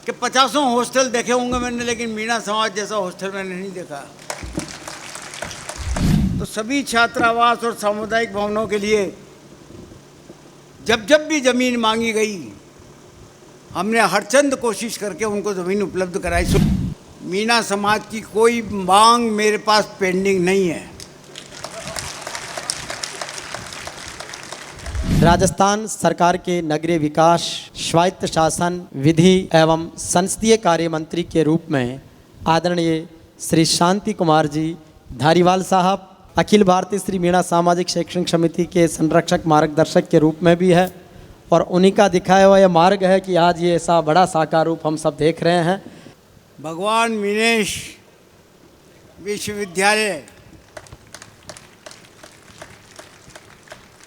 कि 50 हॉस्टल देखे होंगे मैंने, लेकिन मीणा समाज जैसा हॉस्टल मैंने नहीं देखा। तो सभी छात्रावास और सामुदायिक भवनों के लिए जब जब भी ज़मीन मांगी गई, हमने हरचंद कोशिश करके उनको ज़मीन उपलब्ध कराई। मीणा समाज की कोई मांग मेरे पास पेंडिंग नहीं है। राजस्थान सरकार के नगरीय विकास, स्वायत्त शासन, विधि एवं संसदीय कार्य मंत्री के रूप में आदरणीय श्री शांति कुमार जी धारीवाल साहब अखिल भारतीय श्री मीणा सामाजिक शैक्षणिक समिति के संरक्षक मार्गदर्शक के रूप में भी है, और उन्हीं का दिखाया हुआ यह मार्ग है कि आज ये ऐसा बड़ा साकार रूप हम सब देख रहे हैं। भगवान मीनेश विश्वविद्यालय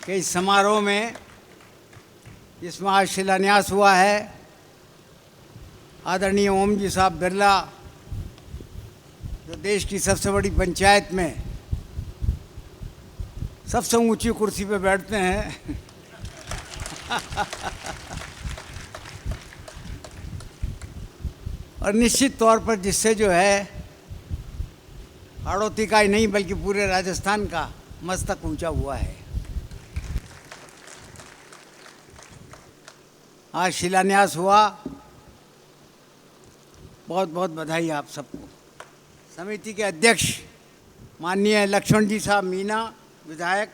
के इस समारोह में जिसमें आज शिलान्यास हुआ है, आदरणीय ओम जी साहब बिरला, जो देश की सबसे बड़ी पंचायत में सबसे ऊंची कुर्सी पे बैठते हैं, और निश्चित तौर पर जिससे जो है हाड़ौती का ही नहीं बल्कि पूरे राजस्थान का मस्तक ऊंचा हुआ है। आज शिलान्यास हुआ, बहुत बहुत बधाई आप सबको। समिति के अध्यक्ष माननीय लक्ष्मण जी साहब मीणा, विधायक,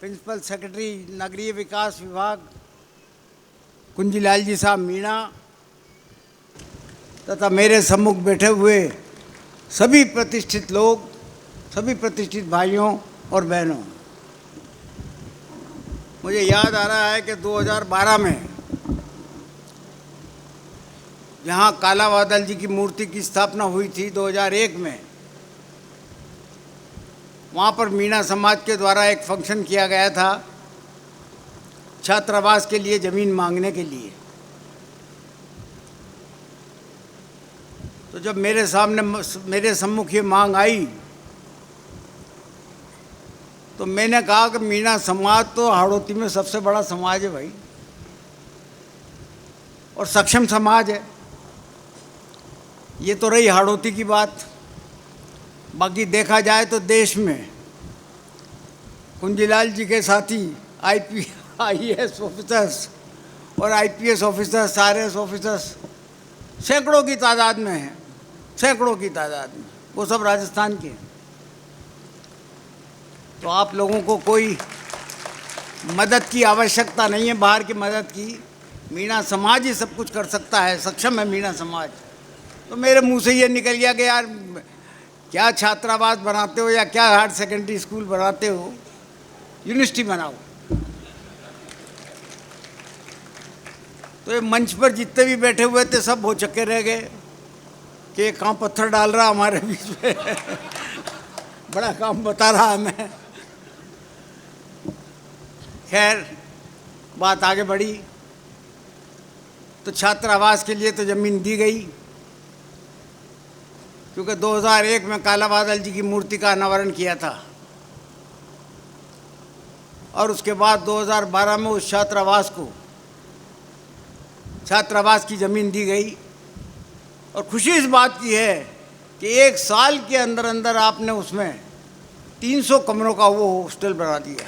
प्रिंसिपल सेक्रेटरी नगरीय विकास विभाग कुंजीलाल जी साहब मीणा, तथा मेरे सम्मुख बैठे हुए सभी प्रतिष्ठित लोग, सभी प्रतिष्ठित भाइयों और बहनों, मुझे याद आ रहा है कि 2012 में जहाँ काला बादल जी की मूर्ति की स्थापना हुई थी 2001 में, वहाँ पर मीणा समाज के द्वारा एक फंक्शन किया गया था छात्रावास के लिए ज़मीन मांगने के लिए। तो जब मेरे सम्मुख ये मांग आई तो मैंने कहा कि मीणा समाज तो हाड़ौती में सबसे बड़ा समाज है भाई, और सक्षम समाज है। ये तो रही हाड़ौती की बात। बाकी देखा जाए तो देश में कुंजीलाल जी के साथी IAS ऑफिसर्स और IPS ऑफिसर्स, RS ऑफिसर्स सैकड़ों की तादाद में हैं, सैकड़ों की तादाद में, वो सब राजस्थान के। तो आप लोगों को कोई मदद की आवश्यकता नहीं है, बाहर की मदद की। मीणा समाज ही सब कुछ कर सकता है, सक्षम है मीणा समाज। तो मेरे मुंह से ये निकल गया कि यार क्या छात्रावास बनाते हो या क्या हायर सेकेंडरी स्कूल बनाते हो, यूनिवर्सिटी बनाओ। तो ये मंच पर जितने भी बैठे हुए थे सब हो चक्के रह गए कि कहाँ पत्थर डाल रहा हमारे बीच में बड़ा काम बता रहा है मैं। खैर, बात आगे बढ़ी तो छात्रावास के लिए तो ज़मीन दी गई, क्योंकि 2001 में काला बादल जी की मूर्ति का अनावरण किया था, और उसके बाद 2012 में उस छात्रावास की ज़मीन दी गई। और खुशी इस बात की है कि 1 साल के अंदर अंदर आपने उसमें 300 कमरों का वो हॉस्टल बना दिया।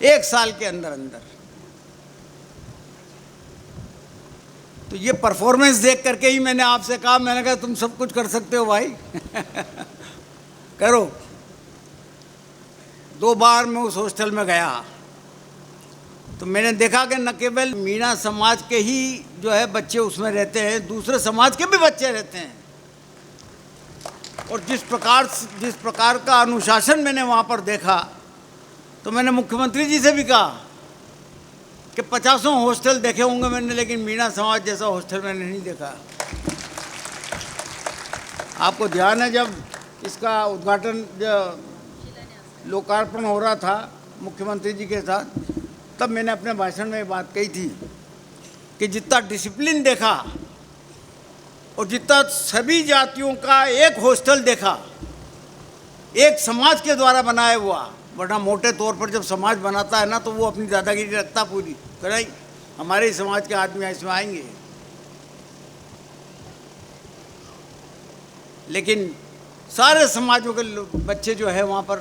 1 साल के अंदर अंदर। तो ये परफॉर्मेंस देख करके ही मैंने आपसे कहा, मैंने कहा तुम सब कुछ कर सकते हो भाई करो। 2 बार मैं उस हॉस्टल में गया तो मैंने देखा कि न केवल मीणा समाज के ही जो है बच्चे उसमें रहते हैं, दूसरे समाज के भी बच्चे रहते हैं। और जिस प्रकार का अनुशासन मैंने वहाँ पर देखा, तो मैंने मुख्यमंत्री जी से भी कहा कि 50 हॉस्टल देखे होंगे मैंने, लेकिन मीणा समाज जैसा हॉस्टल मैंने नहीं देखा। आपको ध्यान है जब इसका उद्घाटन, लोकार्पण हो रहा था मुख्यमंत्री जी के साथ, तब मैंने अपने भाषण में ये बात कही थी कि जितना डिसिप्लिन देखा और जितना सभी जातियों का एक हॉस्टल देखा, एक समाज के द्वारा बनाया हुआ, वरना मोटे तौर पर जब समाज बनाता है ना तो वो अपनी दादागिरी रखता पूरी कराई, हमारे ही समाज के आदमी इसमें आएंगे। लेकिन सारे समाजों के बच्चे जो है वहाँ पर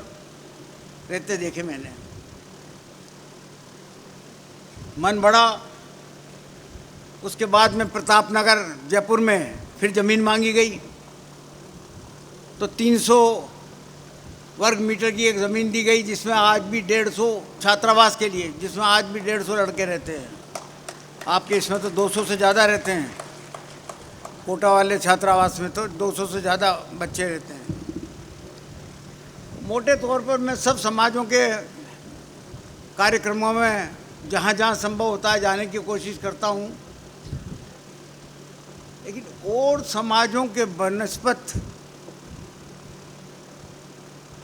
रहते देखे मैंने। मन बढ़ा। उसके बाद में प्रताप नगर जयपुर में फिर ज़मीन मांगी गई तो 300 वर्ग मीटर की एक ज़मीन दी गई, जिसमें आज भी 150 छात्रावास के लिए, जिसमें आज भी 150 लड़के रहते हैं। आपके इसमें तो 200 से ज़्यादा रहते हैं, कोटा वाले छात्रावास में तो 200 से ज़्यादा बच्चे रहते हैं। मोटे तौर पर मैं सब समाजों के कार्यक्रमों में जहाँ जहाँ संभव होता है जाने की कोशिश करता हूँ, लेकिन और समाजों के बनस्पत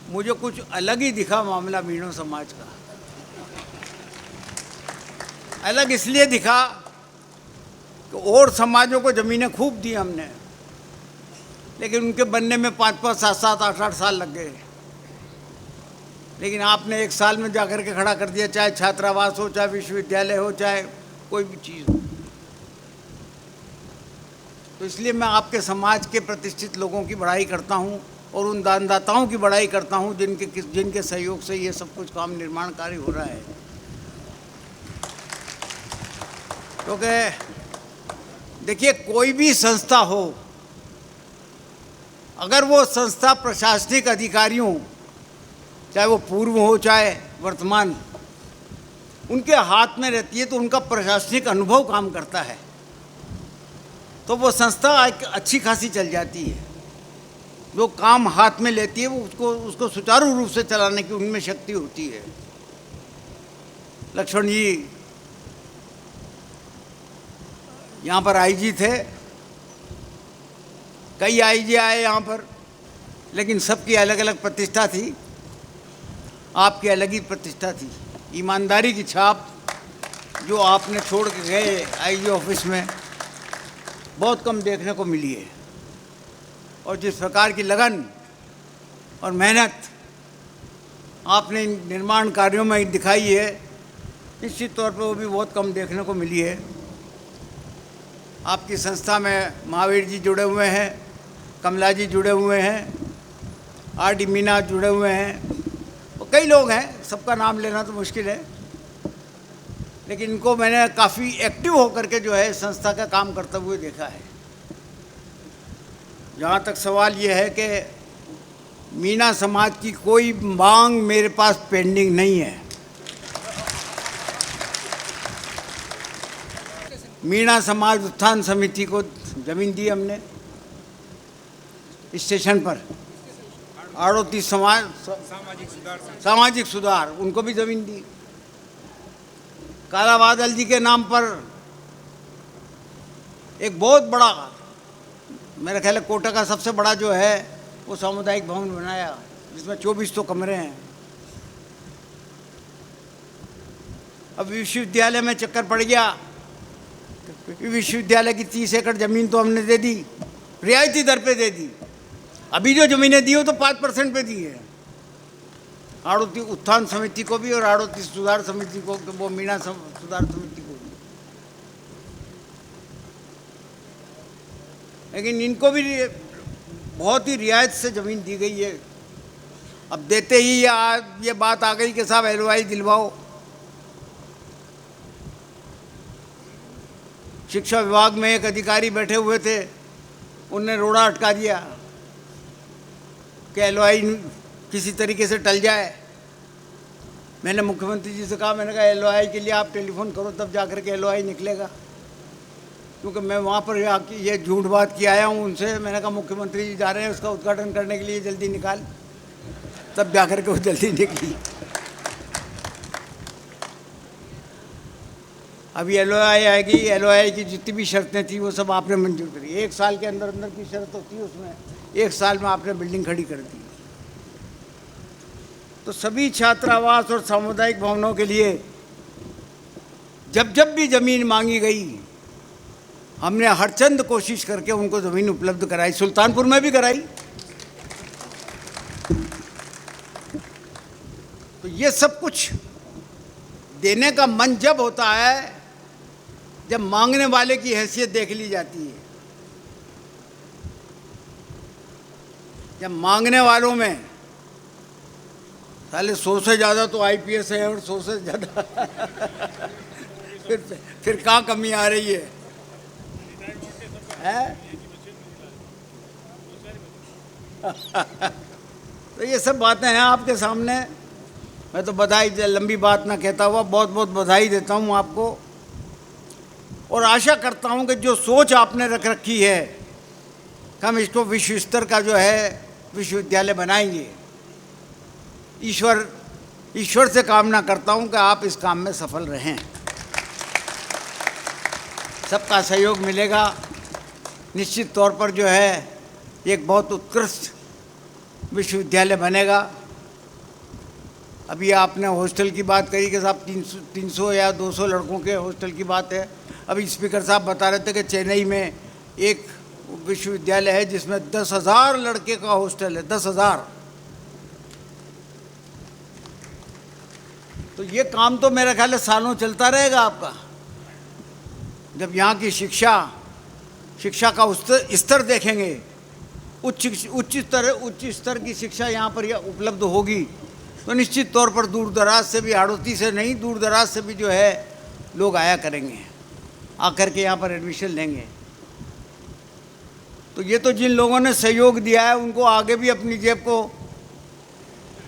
मुझे कुछ अलग ही दिखा मामला मीणों समाज का। अलग इसलिए दिखा कि और समाजों को ज़मीनें खूब दी हमने, लेकिन उनके बनने में 5-5, 7-7, 8-8 साल लग गए। लेकिन आपने एक साल में जाकर के खड़ा कर दिया, चाहे छात्रावास हो, चाहे विश्वविद्यालय हो, चाहे कोई भी चीज़ हो। तो इसलिए मैं आपके समाज के प्रतिष्ठित लोगों की बड़ाई करता हूँ और उन दानदाताओं की बड़ाई करता हूँ जिनके सहयोग से ये सब कुछ काम निर्माण कार्य हो रहा है। क्योंकि देखिए, कोई भी संस्था हो, अगर वो संस्था प्रशासनिक अधिकारियों, चाहे वो पूर्व हो चाहे वर्तमान, उनके हाथ में रहती है तो उनका प्रशासनिक अनुभव काम करता है, तो वो संस्था एक अच्छी खासी चल जाती है। जो काम हाथ में लेती है वो उसको सुचारू रूप से चलाने की उनमें शक्ति होती है। लक्ष्मण जी यहाँ पर आईजी थे, कई आईजी आए यहाँ पर, लेकिन सबकी अलग अलग प्रतिष्ठा थी। आपकी अलग ही प्रतिष्ठा थी। ईमानदारी की छाप जो आपने छोड़ के गए आईजी ऑफिस में बहुत कम देखने को मिली है, और जिस प्रकार की लगन और मेहनत आपने इन निर्माण कार्यों में दिखाई है, निश्चित तौर पर वो भी बहुत कम देखने को मिली है। आपकी संस्था में महावीर जी जुड़े हुए हैं, कमला जी जुड़े हुए हैं, आर.डी. मीना जुड़े हुए हैं, और कई लोग हैं, सबका नाम लेना तो मुश्किल है, लेकिन इनको मैंने काफ़ी एक्टिव होकर के जो है संस्था का काम करते हुए देखा है। जहाँ तक सवाल ये है कि मीणा समाज की कोई मांग मेरे पास पेंडिंग नहीं है। मीणा समाज उत्थान समिति को ज़मीन दी हमने स्टेशन पर, आड़ोती समाज सामाजिक सुधार, उनको भी ज़मीन दी। काला बादल जी के नाम पर एक बहुत बड़ा, मेरा ख्याल है कोटा का सबसे बड़ा जो है वो सामुदायिक भवन बनाया, जिसमें 24 तो कमरे हैं। अब विश्वविद्यालय में चक्कर पड़ गया, विश्वविद्यालय की 30 एकड़ ज़मीन तो हमने दे दी, रियायती दर पे दे दी। अभी जो ज़मीनें दी हो तो 5% पे दी है, आड़ोती उत्थान समिति को भी और आड़ोती सुधार समिति को, वो मीणा सुधार समिति को भी। लेकिन इनको भी बहुत ही रियायत से ज़मीन दी गई है। अब देते ही ये बात आ गई कि साहब LOI दिलवाओ। शिक्षा विभाग में एक अधिकारी बैठे हुए थे, उनने रोड़ा अटका दिया कि LOI किसी तरीके से टल जाए। मैंने मुख्यमंत्री जी से कहा, मैंने कहा LOI के लिए आप टेलीफोन करो तब जाकर के LOI निकलेगा, क्योंकि मैं वहाँ पर ये झूठ बात की आया हूँ उनसे। मैंने कहा मुख्यमंत्री जी जा रहे हैं उसका उद्घाटन करने के लिए, जल्दी निकाल, तब जाकर के वो जल्दी निकली। अभी LOI आएगी, LOI की जितनी भी शर्तें थी वो सब आपने मंजूर करी। 1 साल के अंदर अंदर की शर्त होती है, उसमें 1 साल में आपने बिल्डिंग खड़ी कर दी। तो सभी छात्रावास और सामुदायिक भवनों के लिए जब जब भी ज़मीन मांगी गई, हमने हर चंद कोशिश करके उनको ज़मीन उपलब्ध कराई। सुल्तानपुर में भी कराई। तो ये सब कुछ देने का मन जब होता है जब मांगने वाले की हैसियत देख ली जाती है। जब मांगने वालों में साले 100 से ज़्यादा तो आईपीएस है और 100 से ज़्यादा फिर कहाँ कमी आ रही है? तो ये सब बातें हैं आपके सामने। मैं तो बधाई, लंबी बात ना कहता हुआ बहुत बहुत बधाई देता हूँ आपको, और आशा करता हूँ कि जो सोच आपने रख रखी है कि हम इसको विश्व स्तर का जो है विश्वविद्यालय बनाएंगे, ईश्वर से कामना करता हूँ कि आप इस काम में सफल रहें। सबका सहयोग मिलेगा, निश्चित तौर पर जो है एक बहुत उत्कृष्ट विश्वविद्यालय बनेगा। अभी आपने हॉस्टल की बात करी कि साहब 300 या 200 लड़कों के हॉस्टल की बात है। अभी स्पीकर साहब बता रहे थे कि चेन्नई में एक विश्वविद्यालय है जिसमें 10,000 लड़के का हॉस्टल है, 10,000। तो ये काम तो मेरा ख्याल है सालों चलता रहेगा आपका। जब यहाँ की शिक्षा का स्तर देखेंगे, उच्च स्तर की शिक्षा यहाँ पर उपलब्ध होगी, तो निश्चित तौर पर दूर दराज से भी, हाड़ौती से नहीं, दूर दराज से भी जो है लोग आया करेंगे, आकर के यहाँ पर एडमिशन लेंगे। तो ये तो जिन लोगों ने सहयोग दिया है उनको आगे भी अपनी जेब को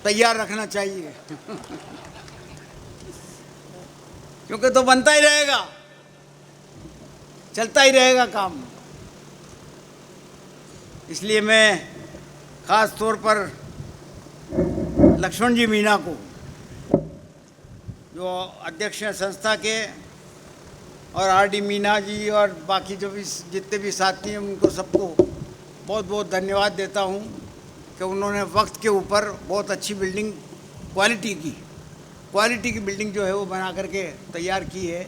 तैयार रखना चाहिए क्योंकि तो बनता ही रहेगा, चलता ही रहेगा काम। इसलिए मैं खास तौर पर लक्ष्मण जी मीणा को, जो अध्यक्ष हैं संस्था के, और आरडी मीणा जी और बाकी जो भी जितने भी साथी हैं, उनको सबको बहुत बहुत धन्यवाद देता हूं कि उन्होंने वक्त के ऊपर बहुत अच्छी बिल्डिंग, क्वालिटी की बिल्डिंग जो है वो बना करके तैयार की है,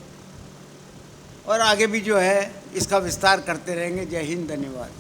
और आगे भी जो है इसका विस्तार करते रहेंगे। जय हिंद, धन्यवाद।